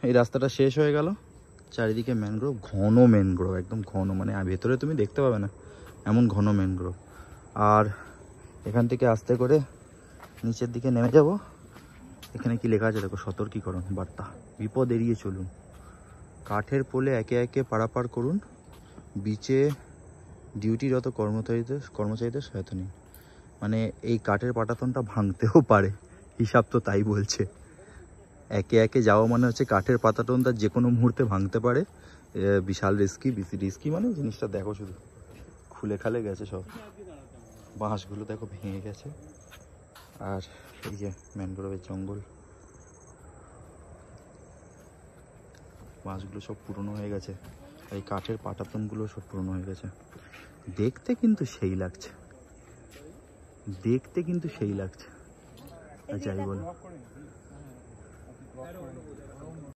এই রাস্তাটা শেষ হয়ে গেল, চারিদিকে ম্যানগ্রোভ, ঘন ম্যানগ্রোভ, একদম ঘন, মানে ভেতরে তুমি দেখতে পাবে না এমন ঘন ম্যানগ্রোভ। আর এখান থেকে আস্তে করে নিচের দিকে নেমে যাব। এখানে কি লেখা আছে দেখো, সতর্কীকরণ বার্তা, বিপদ এড়িয়ে চলুন, কাঠের পোলে একে একে পারাপার করুন, বিচে ডিউটিরত কর্মচারীদের সহায়তা নিন। মানে এই কাঠের পাটাতনটা ভাঙতেও পারে, হিসাব তো তাই বলছে। একে একে যাওয়া মানে হচ্ছে কাঠের পাটাতনটা যে কোনো মুহূর্তে ভাঙতে পারে, বিশাল রিস্কি। মানে জিনিসটা দেখো, শুধু খুলে খালে গেছে সব, বাঁশগুলো দেখো ভেঙে গেছে। আর এই যে ম্যানগ্রোভের জঙ্গল, বাঁশগুলো সব পুরনো হয়ে গেছে, এই কাঠের পাটাতনগুলো সব পুরনো হয়ে গেছে। দেখতে কিন্তু সেই লাগছে, যাই বল।